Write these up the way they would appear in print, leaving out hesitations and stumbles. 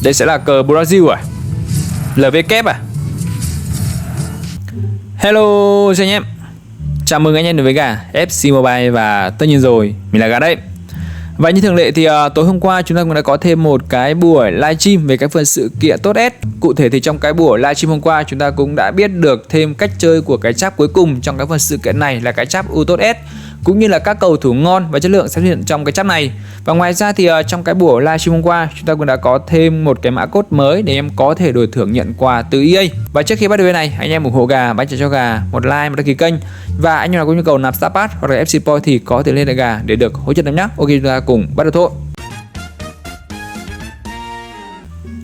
Đây sẽ là cờ Brazil à? LV à? Hello cho anh em. Chào mừng anh em đến với gà FC Mobile và tất nhiên rồi, mình là Gà đây. Và như thường lệ thì tối hôm qua chúng ta cũng đã có thêm một cái buổi livestream về cái phần sự kiện tốt S. Cụ thể thì trong cái buổi livestream hôm qua chúng ta cũng đã biết được thêm cách chơi của cái chap cuối cùng trong cái phần sự kiện này là cái chap U tốt S, cũng như là các cầu thủ ngon và chất lượng sẽ xuất hiện trong cái chap này. Và ngoài ra thì trong cái buổi livestream hôm qua chúng ta cũng đã có thêm một cái mã code mới để em có thể đổi thưởng nhận quà từ EA. Và trước khi bắt đầu video này, anh em ủng hộ Gà, bánh trả cho Gà một like, một đăng ký kênh. Và anh em nào có nhu cầu nạp Star Pass hoặc là FC Point thì có thể liên hệ Gà để được hỗ trợ em nhé. Ok, chúng ta cùng bắt đầu thôi.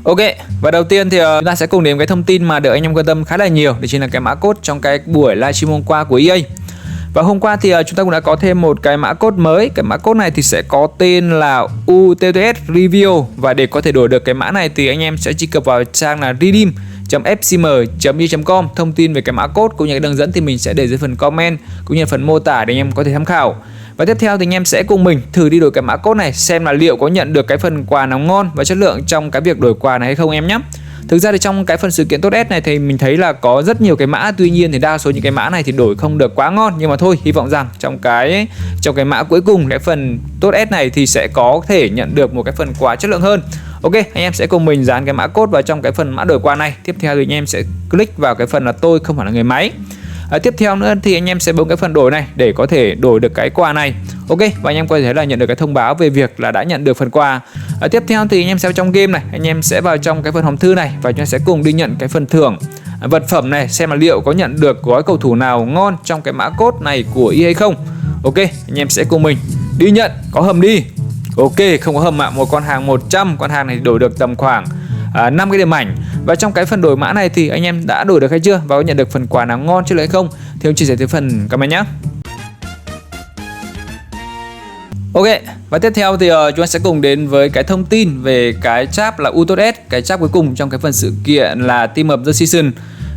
Ok, và đầu tiên thì chúng ta sẽ cùng đến cái thông tin mà được anh em quan tâm khá là nhiều, đó chính là cái mã code trong cái buổi livestream hôm qua của EA. Và hôm qua thì chúng ta cũng đã có thêm một cái mã code mới. Cái mã code này thì sẽ có tên là UTTS Review. Và để có thể đổi được cái mã này thì anh em sẽ truy cập vào trang là redeem.fcm.com. Thông tin về cái mã code cũng như cái đường dẫn thì mình sẽ để dưới phần comment cũng như phần mô tả để anh em có thể tham khảo. Và tiếp theo thì anh em sẽ cùng mình thử đi đổi cái mã code này xem là liệu có nhận được cái phần quà nào ngon và chất lượng trong cái việc đổi quà này hay không em nhé. Thực ra thì trong cái phần sự kiện tốt S này thì mình thấy là có rất nhiều cái mã, tuy nhiên thì đa số những cái mã này thì đổi không được quá ngon, nhưng mà thôi, hy vọng rằng trong cái mã cuối cùng cái phần tốt S này thì sẽ có thể nhận được một cái phần quà chất lượng hơn. Ok, anh em sẽ cùng mình dán cái mã code vào trong cái phần mã đổi quà này. Tiếp theo thì anh em sẽ click vào cái phần là tôi không phải là người máy. Tiếp theo nữa thì anh em sẽ bấm cái phần đổi này để có thể đổi được cái quà này. Ok, và anh em có thể thấy là nhận được cái thông báo về việc là đã nhận được phần quà. Tiếp theo thì anh em sẽ vào trong game này, anh em sẽ vào trong cái phần hòm thư này và chúng ta sẽ cùng đi nhận cái phần thưởng vật phẩm này, xem là liệu có nhận được gói cầu thủ nào ngon trong cái mã code này của EA hay không. Ok, anh em sẽ cùng mình đi nhận. Có hầm đi. Ok, không có hầm ạ. Một con hàng 100, con hàng này đổi được tầm khoảng 5 cái điểm ảnh. Và trong cái phần đổi mã này thì anh em đã đổi được hay chưa và có nhận được phần quà nào ngon chứ hay không thì em chia sẻ tới phần comment nhé. Ok, và tiếp theo thì chúng ta sẽ cùng đến với cái thông tin về cái chap là U tốt S, cái chap cuối cùng trong cái phần sự kiện là Team of the Season.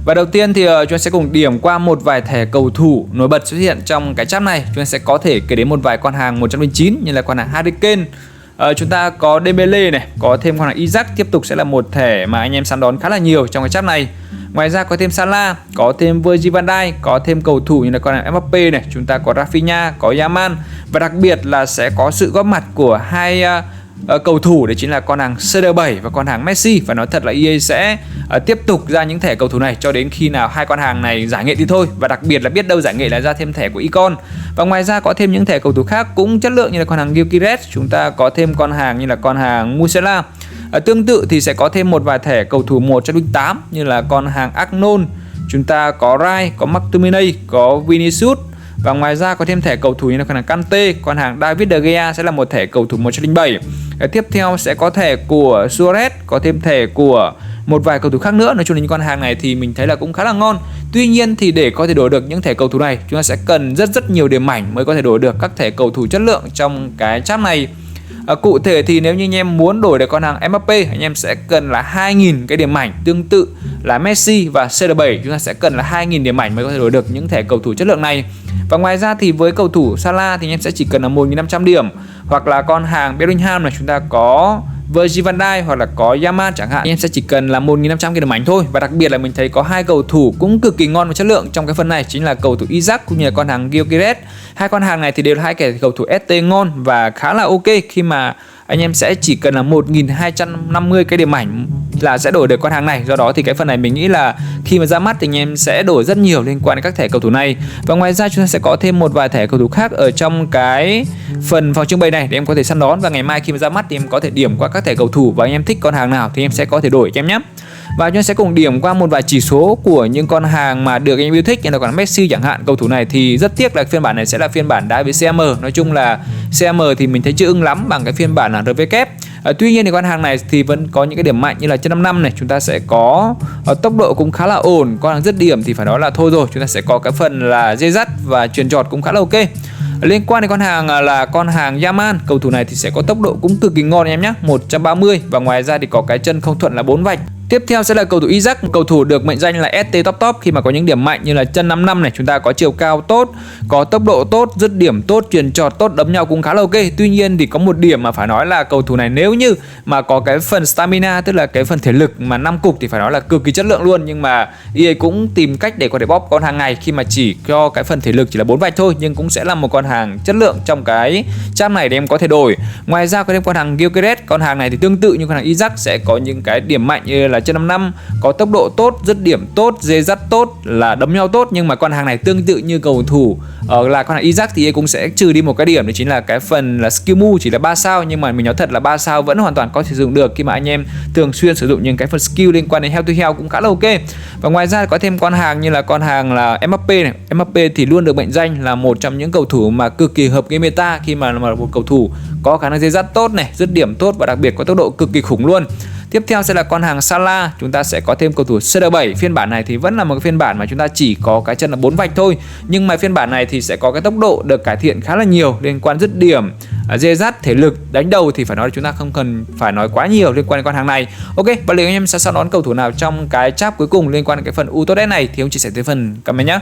Và đầu tiên thì chúng ta sẽ cùng điểm qua một vài thẻ cầu thủ nổi bật xuất hiện trong cái chap này. Chúng ta sẽ có thể kể đến một vài con hàng 109 như là con hàng Harry Kane. Chúng ta có Dembele này, có thêm con hàng Isaac, tiếp tục sẽ là một thẻ mà anh em săn đón khá là nhiều trong cái chap này. Ngoài ra có thêm Salah, có thêm Virgil van Dijk, có thêm cầu thủ như là con hàng Mbappe này, chúng ta có Rafinha, có Yamal và đặc biệt là sẽ có sự góp mặt của hai cầu thủ, đấy chính là con hàng CR7 và con hàng Messi. Và nói thật là EA sẽ tiếp tục ra những thẻ cầu thủ này cho đến khi nào hai con hàng này giải nghệ thì thôi, và đặc biệt là biết đâu giải nghệ là ra thêm thẻ của Icon. Và ngoài ra có thêm những thẻ cầu thủ khác cũng chất lượng như là con hàng Gyökeres, chúng ta có thêm con hàng như là con hàng Musiala. Tương tự thì sẽ có thêm một vài thẻ cầu thủ 108 như là con hàng Arnold, chúng ta có Rai, có McTominay, có Vinicius. Và ngoài ra có thêm thẻ cầu thủ như là con hàng Kante, con hàng David De Gea sẽ là một thẻ cầu thủ 107. Tiếp theo sẽ có thẻ của Suarez, có thêm thẻ của một vài cầu thủ khác nữa. Nói chung là những con hàng này thì mình thấy là cũng khá là ngon. Tuy nhiên thì để có thể đổi được những thẻ cầu thủ này, chúng ta sẽ cần rất nhiều điểm ảnh mới có thể đổi được các thẻ cầu thủ chất lượng trong cái chap này. Cụ thể thì nếu như anh em muốn đổi được con hàng Mbappe, anh em sẽ cần là 2.000 cái điểm ảnh. Tương tự là Messi và CR7 chúng ta sẽ cần là 2.000 điểm ảnh mới có thể đổi được những thẻ cầu thủ chất lượng này. Và ngoài ra thì với cầu thủ Salah thì anh em sẽ chỉ cần là 1.500 điểm. Hoặc là con hàng Bellingham này, chúng ta có Virgil van Dijk hoặc là có Yamal chẳng hạn, anh em sẽ chỉ cần là 1.500 cái điểm ảnh thôi. Và đặc biệt là mình thấy có hai cầu thủ cũng cực kỳ ngon và chất lượng trong cái phần này, chính là cầu thủ Isaac cũng như là con hàng Gyökeres. Hai con hàng này thì đều là hai kẻ cầu thủ ST ngon và khá là ok, khi mà anh em sẽ chỉ cần là 1.250 cái điểm ảnh là sẽ đổi được con hàng này. Do đó thì cái phần này mình nghĩ là khi mà ra mắt thì anh em sẽ đổi rất nhiều liên quan đến các thẻ cầu thủ này. Và ngoài ra chúng ta sẽ có thêm một vài thẻ cầu thủ khác ở trong cái phần phòng trưng bày này để em có thể săn đón. Và ngày mai khi mà ra mắt thì em có thể điểm qua các thẻ cầu thủ và anh em thích con hàng nào thì em sẽ có thể đổi cho em nhé. Và chúng ta sẽ cùng điểm qua một vài chỉ số của những con hàng mà được anh em yêu thích, như là con Messi chẳng hạn. Cầu thủ này thì rất tiếc là phiên bản này sẽ là phiên bản đá với CM. Nói chung là CM thì mình thấy chưa ưng lắm bằng cái phiên bản là RVK. Tuy nhiên thì con hàng này thì vẫn có những cái điểm mạnh như là chân 55 này, chúng ta sẽ có tốc độ cũng khá là ổn. Con hàng dứt điểm thì phải nói là thôi rồi, chúng ta sẽ có cái phần là dây dắt và chuyền chọt cũng khá là ok. Liên quan đến con hàng là con hàng Yamal, cầu thủ này thì sẽ có tốc độ cũng cực kỳ ngon em nhé, 130. Và ngoài ra thì có cái chân không thuận là 4 vạch. Tiếp theo sẽ là cầu thủ Isaac, cầu thủ được mệnh danh là ST top khi mà có những điểm mạnh như là chân 55 này, chúng ta có chiều cao tốt, có tốc độ tốt, dứt điểm tốt, chuyền chọt tốt, đấm nhau cũng khá là ok. Tuy nhiên thì có một điểm mà phải nói là cầu thủ này nếu như mà có cái phần stamina, tức là cái phần thể lực mà 5 cục thì phải nói là cực kỳ chất lượng luôn, nhưng mà EA cũng tìm cách để có thể bóp con hàng này khi mà chỉ cho cái phần thể lực chỉ là 4 vạch thôi, nhưng cũng sẽ là một con hàng chất lượng trong cái chap này để em có thể đổi. Ngoài ra có thêm con hàng Gyökeres, con hàng này thì tương tự như con hàng Isaac sẽ có những cái điểm mạnh như là chân 55, có tốc độ tốt, dứt điểm tốt, dê dắt tốt, là đấm nhau tốt, nhưng mà con hàng này tương tự như cầu thủ là con hàng Isaac thì cũng sẽ trừ đi một cái điểm, đó chính là cái phần là skill move chỉ là 3 sao, nhưng mà mình nói thật là 3 sao vẫn hoàn toàn có thể sử dụng được khi mà anh em thường xuyên sử dụng những cái phần skill liên quan đến health to health cũng khá là ok. Và ngoài ra có thêm con hàng như là con hàng là Mbappe này. Mbappe thì luôn được mệnh danh là một trong những cầu thủ mà cực kỳ hợp game meta khi mà một cầu thủ có khả năng dê dắt tốt này, dứt điểm tốt và đặc biệt có tốc độ cực kỳ khủng luôn. Tiếp theo sẽ là con hàng Salah, chúng ta sẽ có thêm cầu thủ CR7. Phiên bản này thì vẫn là một cái phiên bản mà chúng ta chỉ có cái chân là 4 vạch thôi, nhưng mà phiên bản này thì sẽ có cái tốc độ được cải thiện khá là nhiều liên quan dứt điểm, dê dắt, thể lực, đánh đầu thì phải nói là chúng ta không cần phải nói quá nhiều liên quan đến con hàng này. Ok, và liệu anh em sẽ săn đón cầu thủ nào trong cái chap cuối cùng liên quan đến cái phần UTOS này thì ông chia sẻ tới phần comment nhé.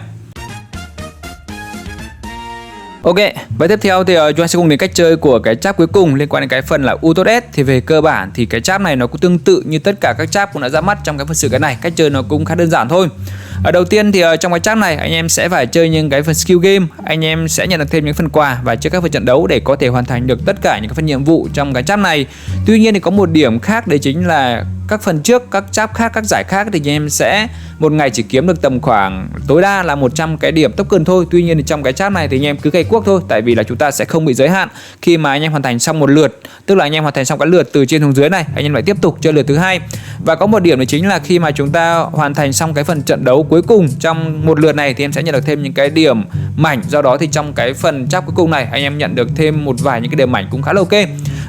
Ok, và tiếp theo thì chúng ta sẽ cùng đến cách chơi của cái chap cuối cùng liên quan đến cái phần là UTOS. Thì về cơ bản thì cái chap này nó cũng tương tự như tất cả các chap cũng đã ra mắt trong cái phần sự cái này. Cách chơi nó cũng khá đơn giản thôi. Đầu tiên thì trong cái chap này anh em sẽ phải chơi những cái phần skill game, anh em sẽ nhận được thêm những phần quà và chơi các phần trận đấu để có thể hoàn thành được tất cả những cái phần nhiệm vụ trong cái chap này. Tuy nhiên thì có một điểm khác, đấy chính là các phần trước, các chap khác, các giải khác thì anh em sẽ một ngày chỉ kiếm được tầm khoảng tối đa là 100 cái điểm token thôi. Tuy nhiên thì trong cái chap này thì anh em cứ cày cuốc thôi, tại vì là chúng ta sẽ không bị giới hạn khi mà anh em hoàn thành xong một lượt, tức là anh em hoàn thành xong cái lượt từ trên xuống dưới này, anh em lại tiếp tục chơi lượt thứ hai. Và có một điểm đấy chính là khi mà chúng ta hoàn thành xong cái phần trận đấu cuối cùng trong một lượt này thì em sẽ nhận được thêm những cái điểm mảnh. Do đó thì trong cái phần chap cuối cùng này anh em nhận được thêm một vài những cái điểm mảnh cũng khá là ok.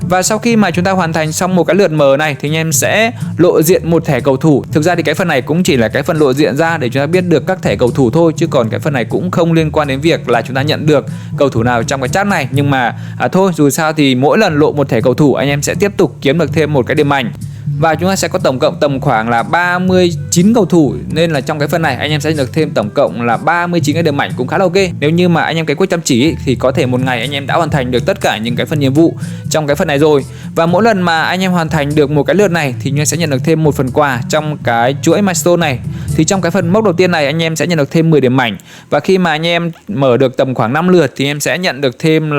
Và sau khi mà chúng ta hoàn thành xong một cái lượt M này thì anh em sẽ lộ diện một thẻ cầu thủ. Thực ra thì cái phần này cũng chỉ là cái phần lộ diện ra để chúng ta biết được các thẻ cầu thủ thôi, chứ còn cái phần này cũng không liên quan đến việc là chúng ta nhận được cầu thủ nào trong cái chat này. Nhưng mà thôi, dù sao thì mỗi lần lộ một thẻ cầu thủ anh em sẽ tiếp tục kiếm được thêm một cái điểm mảnh. Và chúng ta sẽ có tổng cộng tầm khoảng là 39 cầu thủ, nên là trong cái phần này anh em sẽ được thêm tổng cộng là 39 cái điểm mảnh cũng khá là ok. Nếu như mà anh em cái quyết chăm chỉ thì có thể một ngày anh em đã hoàn thành được tất cả những cái phần nhiệm vụ trong cái phần này rồi. Và mỗi lần mà anh em hoàn thành được một cái lượt này thì anh em sẽ nhận được thêm một phần quà trong cái chuỗi milestone này. Thì trong cái phần mốc đầu tiên này anh em sẽ nhận được thêm 10 điểm mảnh. Và khi mà anh em mở được tầm khoảng 5 lượt thì em sẽ nhận được thêm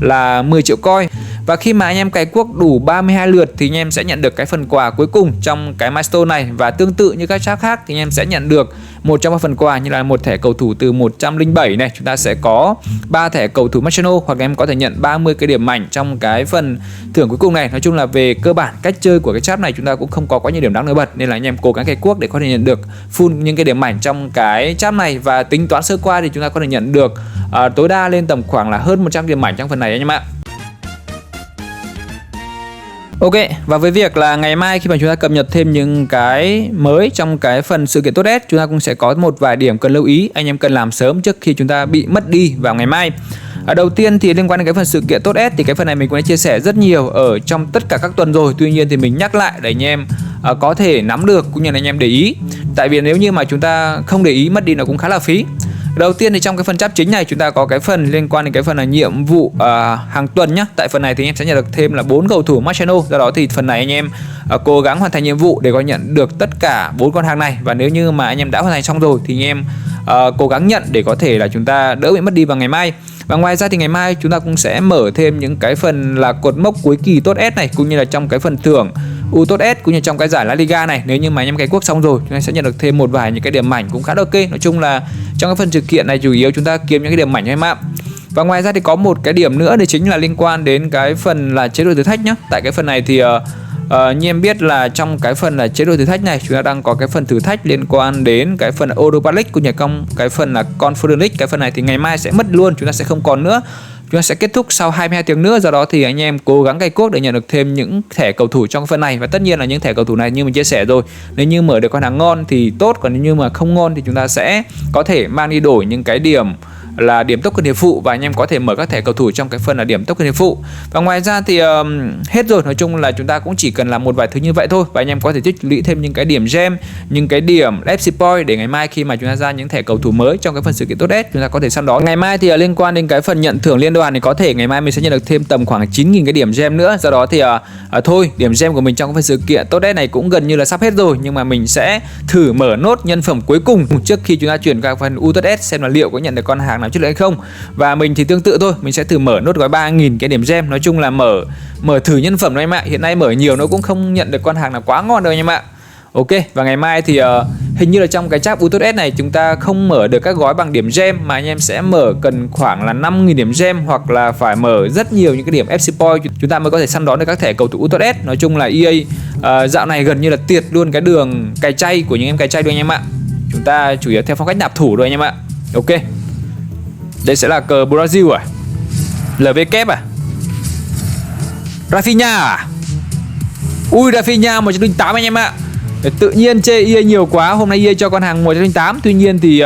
là 10 triệu coin. Và khi mà anh em cày cuốc đủ 32 lượt thì anh em sẽ nhận được cái phần quà cuối cùng trong cái milestone này. Và tương tự như các chap khác thì anh em sẽ nhận được một trong các phần quà như là một thẻ cầu thủ từ 107 này, chúng ta sẽ có 3 thẻ cầu thủ Martial, hoặc em có thể nhận 30 cái điểm mảnh trong cái phần thưởng cuối cùng này. Nói chung là về cơ bản cách chơi của cái chap này chúng ta cũng không có quá nhiều điểm đáng nổi bật, nên là anh em cố gắng cày cuốc để có thể nhận được full những cái điểm mảnh trong cái chap này. Và tính toán sơ qua thì chúng ta có thể nhận được tối đa lên tầm khoảng là hơn 100 điểm mảnh trong phần này anh em ạ. Ok, và với việc là ngày mai khi mà chúng ta cập nhật thêm những cái mới trong cái phần sự kiện tốt S, chúng ta cũng sẽ có một vài điểm cần lưu ý anh em cần làm sớm trước khi chúng ta bị mất đi vào ngày mai. Đầu tiên thì liên quan đến cái phần sự kiện tốt S thì cái phần này mình cũng đã chia sẻ rất nhiều ở trong tất cả các tuần rồi. Tuy nhiên thì mình nhắc lại để anh em có thể nắm được cũng như là anh em để ý. Tại vì nếu như mà chúng ta không để ý mất đi nó cũng khá là phí. Đầu tiên thì trong cái phần chap chính này chúng ta có cái phần liên quan đến cái phần là nhiệm vụ hàng tuần nhá. Tại phần này thì anh em sẽ nhận được thêm là 4 cầu thủ Martial. Do đó thì phần này anh em cố gắng hoàn thành nhiệm vụ để có nhận được tất cả 4 con hàng này. Và nếu như mà anh em đã hoàn thành xong rồi thì anh em cố gắng nhận để có thể là chúng ta đỡ bị mất đi vào ngày mai. Và ngoài ra thì ngày mai chúng ta cũng sẽ mở thêm những cái phần là cột mốc cuối kỳ tốt S này, cũng như là trong cái phần thưởng UTOS S cũng như trong cái giải La Liga này. Nếu như mà anh em cày cuốc xong rồi chúng ta sẽ nhận được thêm một vài những cái điểm mảnh cũng khá ok. Nói chung là trong cái phần sự kiện này chủ yếu chúng ta kiếm những cái điểm mảnh em ạ. Và ngoài ra thì có một cái điểm nữa, đấy chính là liên quan đến cái phần là chế độ thử thách nhá. Tại cái phần này thì như em biết là trong cái phần là chế độ thử thách này chúng ta đang có cái phần thử thách liên quan đến cái phần Europa League cũng như cái phần là Conference League. Cái phần này thì ngày mai sẽ mất luôn, chúng ta sẽ không còn nữa. Chúng ta sẽ kết thúc sau 22 tiếng nữa. Do đó thì anh em cố gắng cày cuốc để nhận được thêm những thẻ cầu thủ trong phần này. Và tất nhiên là những thẻ cầu thủ này như mình chia sẻ rồi, nếu như mở được con hàng ngon thì tốt, còn nếu như mà không ngon thì chúng ta sẽ có thể mang đi đổi những cái điểm là điểm token hiệp phụ, và anh em có thể mở các thẻ cầu thủ trong cái phần là điểm token hiệp phụ. Và ngoài ra thì hết rồi, nói chung là chúng ta cũng chỉ cần làm một vài thứ như vậy thôi, và anh em có thể tích lũy thêm những cái điểm gem, những cái điểm FC point để ngày mai khi mà chúng ta ra những thẻ cầu thủ mới trong cái phần sự kiện tốt đẹp chúng ta có thể săn đón. Ngày mai thì liên quan đến cái phần nhận thưởng liên đoàn thì có thể ngày mai mình sẽ nhận được thêm tầm khoảng 9.000 cái điểm gem nữa. Do đó thì thôi, điểm gem của mình trong cái phần sự kiện tốt đẹp này cũng gần như là sắp hết rồi, nhưng mà mình sẽ thử mở nốt nhân phẩm cuối cùng trước khi chúng ta chuyển qua phần U.S xem là liệu có nhận được con hàng nào chất lượng hay không. Và mình thì tương tự thôi, mình sẽ thử mở nốt gói 3.000 cái điểm gem. Nói chung là mở thử nhân phẩm thôi em ạ. Hiện nay mở nhiều nó cũng không nhận được con hàng nào quá ngon đâu em ạ. Ok, và ngày mai thì hình như là trong cái chap U.S này chúng ta không mở được các gói bằng điểm gem, mà anh em sẽ mở cần khoảng là 5.000 điểm gem, hoặc là phải mở rất nhiều những cái điểm FC point chúng ta mới có thể săn đón được các thẻ cầu thủ U.S. Nói chung là EA dạo này gần như là tiệt luôn cái đường cày chay của những em cày chay thôi anh em ạ. Chúng ta chủ yếu theo phong cách nạp thủ thôi anh em ạ. Ok, đây sẽ là cờ Brazil à, LV à, Rafinha à, ui Rafinha 108 anh em ạ. Tự nhiên chê EA nhiều quá, hôm nay EA cho con hàng 108. Tuy nhiên thì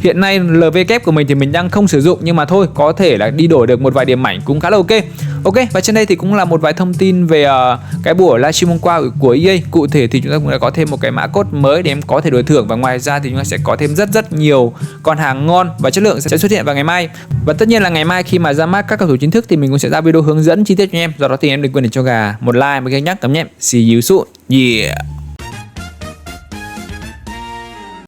hiện nay LV kép của mình thì mình đang không sử dụng, nhưng mà thôi, có thể là đi đổi được một vài điểm mảnh cũng khá là ok. Ok, và trên đây thì cũng là một vài thông tin về cái buổi livestream hôm qua của EA. Cụ thể thì chúng ta cũng đã có thêm một cái mã code mới để em có thể đổi thưởng, và ngoài ra thì chúng ta sẽ có thêm rất nhiều con hàng ngon và chất lượng sẽ xuất hiện vào ngày mai. Và tất nhiên là ngày mai khi mà ra mắt các cầu thủ chính thức thì mình cũng sẽ ra video hướng dẫn chi tiết cho anh em. Do đó thì em đừng quên để cho gà một like, một kênh nhắc tấm nhé. See you soon. Yeah.